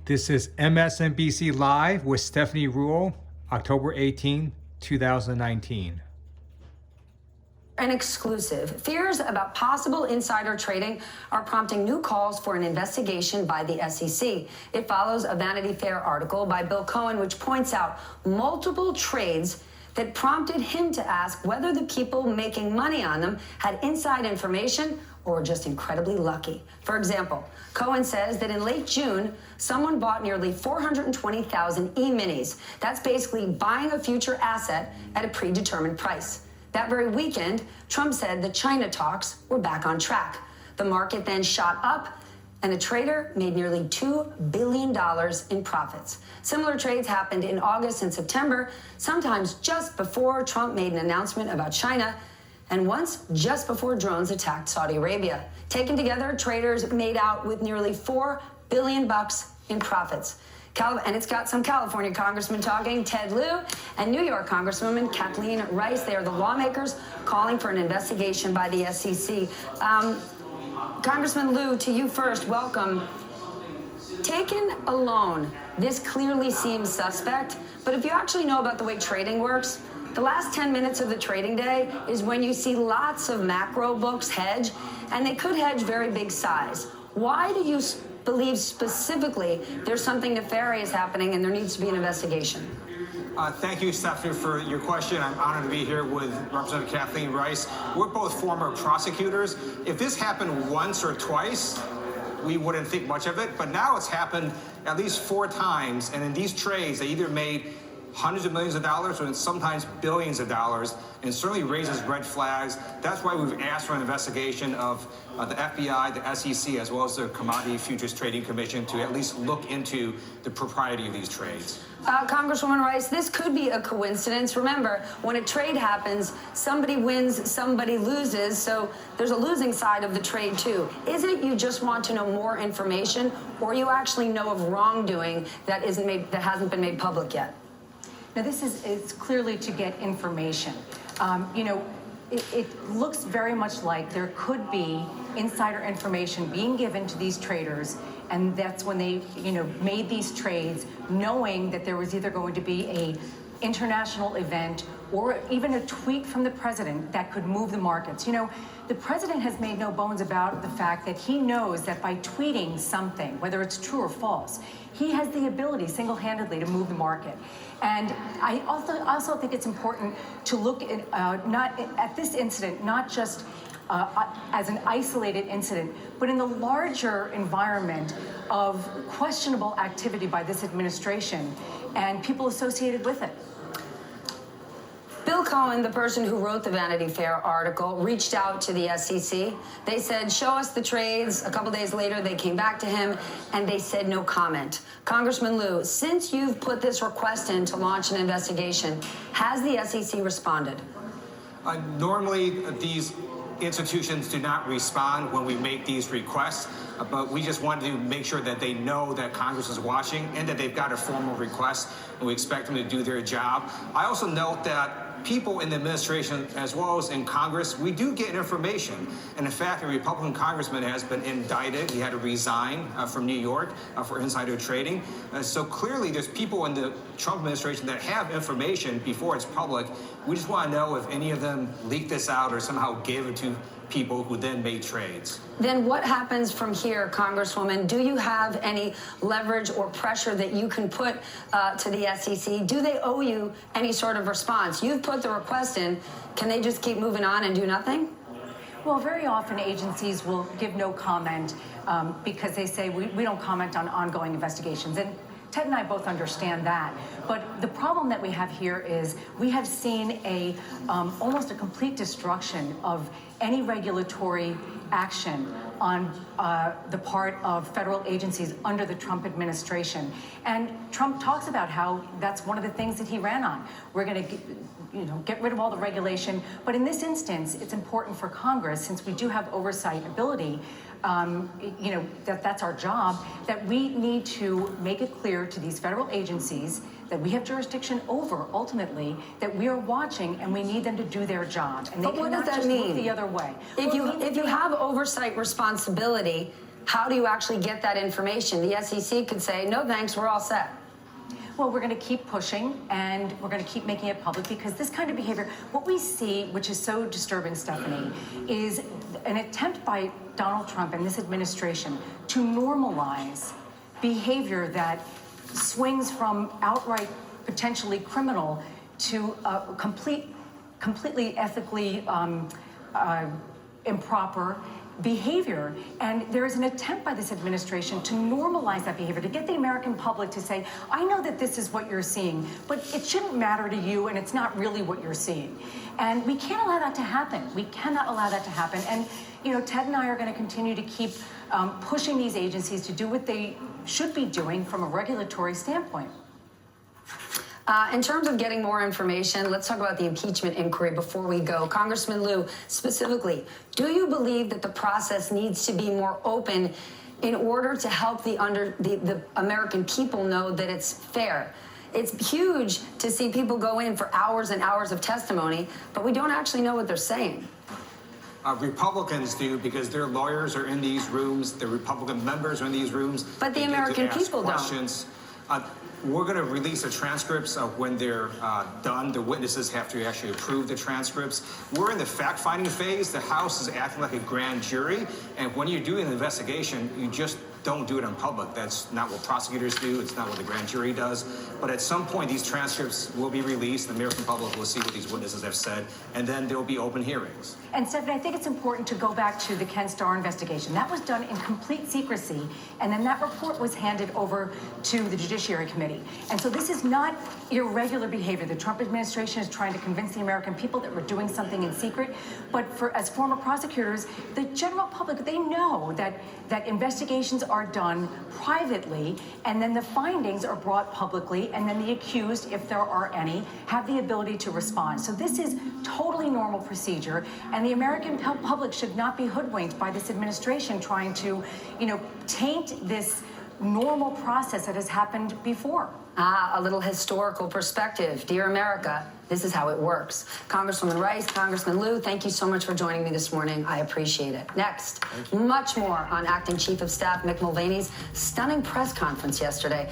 This is MSNBC Live with Stephanie Ruhle, October 18, 2019. An exclusive. Fears about possible insider trading are prompting new calls for an investigation by the SEC. It follows a Vanity Fair article by Bill Cohen, which points out multiple trades that prompted him to ask whether the people making money on them had inside information or were just incredibly lucky. For example, Cohen says that in late June, someone bought nearly 420,000 E-minis. That's basically buying a future asset at a predetermined price. That very weekend, Trump said the China talks were back on track. The market then shot up, and the trader made nearly $2 billion in profits. Similar trades happened in August and September, sometimes just before Trump made an announcement about China, and once just before drones attacked Saudi Arabia. Taken together, traders made out with nearly $4 billion in profits. And it's got some California congressmen talking, Ted Lieu, and New York Congresswoman Kathleen Rice. They are the lawmakers calling for an investigation by the SEC. Congressman Lieu, to you first, welcome. Taken alone, this clearly seems suspect, but if you actually know about the way trading works, the last 10 minutes of the trading day is when you see lots of macro books hedge, and they could hedge very big size. Why do you believe specifically there's something nefarious happening and there needs to be an investigation? Thank you, Stephanie, for your question. I'm honored to be here with Representative Kathleen Rice. We're both former prosecutors. If this happened once or twice, we wouldn't think much of it, but now it's happened at least 4 times, and in these trades, they either made hundreds of millions of dollars or sometimes billions of dollars, and certainly raises red flags. That's why we've asked for an investigation of the FBI, the SEC, as well as the Commodity Futures Trading Commission to at least look into the propriety of these trades. Congresswoman Rice, this could be a coincidence. Remember, when a trade happens, somebody wins, somebody loses, so there's a losing side of the trade too. Isn't it you just want to know more information, or you actually know of wrongdoing that hasn't been made public yet? Now, it's clearly to get information. It looks very much like there could be insider information being given to these traders, and that's when they, made these trades, knowing that there was either going to be a international event or even a tweet from the president that could move the markets. The president has made no bones about the fact that he knows that by tweeting something, whether it's true or false, he has the ability single-handedly to move the market. And I also think it's important to look at this incident, not just as an isolated incident, but in the larger environment of questionable activity by this administration and people associated with it. Bill Cohen, the person who wrote the Vanity Fair article, reached out to the SEC. They said, show us the trades. A couple days later, they came back to him, and they said no comment. Congressman Lieu, since you've put this request in to launch an investigation, has the SEC responded? Normally, these institutions do not respond when we make these requests, but we just wanted to make sure that they know that Congress is watching and that they've got a formal request, and we expect them to do their job. I also note that people in the administration, as well as in Congress, we do get information. And in fact, a Republican congressman has been indicted. He had to resign from New York for insider trading. So clearly, there's people in the Trump administration that have information before it's public. We just want to know if any of them leaked this out or somehow gave it to people who then made trades. Then what happens from here, Congresswoman? Do you have any leverage or pressure that you can put to the SEC? Do they owe you any sort of response? You've put the request in. Can they just keep moving on and do nothing? Well, very often agencies will give no comment because they say we don't comment on ongoing investigations. And Ted and I both understand that. But the problem that we have here is we have seen almost a complete destruction of any regulatory action on the part of federal agencies under the Trump administration. And Trump talks about how that's one of the things that he ran on. We're going to get rid of all the regulation. But in this instance, it's important for Congress, since we do have oversight ability, that's our job, that we need to make it clear to these federal agencies that we have jurisdiction over, ultimately, that we are watching and we need them to do their job. And they but what does cannot that just mean? look the other way. If you have oversight responsibility, how do you actually get that information? The SEC could say, no thanks, we're all set. Well, we're going to keep pushing, and we're going to keep making it public, because this kind of behavior, what we see, which is so disturbing, Stephanie, is an attempt by Donald Trump and this administration to normalize behavior that swings from outright potentially criminal to completely ethically improper behavior. And there is an attempt by this administration to normalize that behavior, to get the American public to say, I know that this is what you're seeing, but it shouldn't matter to you, and it's not really what you're seeing. And we can't allow that to happen. We cannot allow that to happen. And, you know, Ted and I are going to continue to keep pushing these agencies to do what they should be doing from a regulatory standpoint. In terms of getting more information, let's talk about the impeachment inquiry before we go. Congressman Lieu, specifically, do you believe that the process needs to be more open in order to help the American people know that it's fair? It's huge to see people go in for hours and hours of testimony, but we don't actually know what they're saying. Republicans do, because their lawyers are in these rooms, the Republican members are in these rooms. But the American people don't. We're going to release the transcripts when they're done. The witnesses have to actually approve the transcripts. We're in the fact-finding phase. The House is acting like a grand jury, and when you're doing an investigation, you just don't do it in public. That's not what prosecutors do. It's not what the grand jury does. But at some point, these transcripts will be released. The American public will see what these witnesses have said, and then there will be open hearings. And Stephanie, I think it's important to go back to the Ken Starr investigation. That was done in complete secrecy, and then that report was handed over to the Judiciary Committee. And so this is not irregular behavior. The Trump administration is trying to convince the American people that we're doing something in secret. But as former prosecutors, the general public, they know that investigations are done privately, and then the findings are brought publicly, and then the accused, if there are any, have the ability to respond. So this is totally normal procedure, and the American public should not be hoodwinked by this administration trying to, taint this normal process that has happened before. A little historical perspective. Dear America, this is how it works. Congresswoman Rice, Congressman Lieu, thank you so much for joining me this morning. I appreciate it. Next, much more on Acting Chief of Staff Mick Mulvaney's stunning press conference yesterday.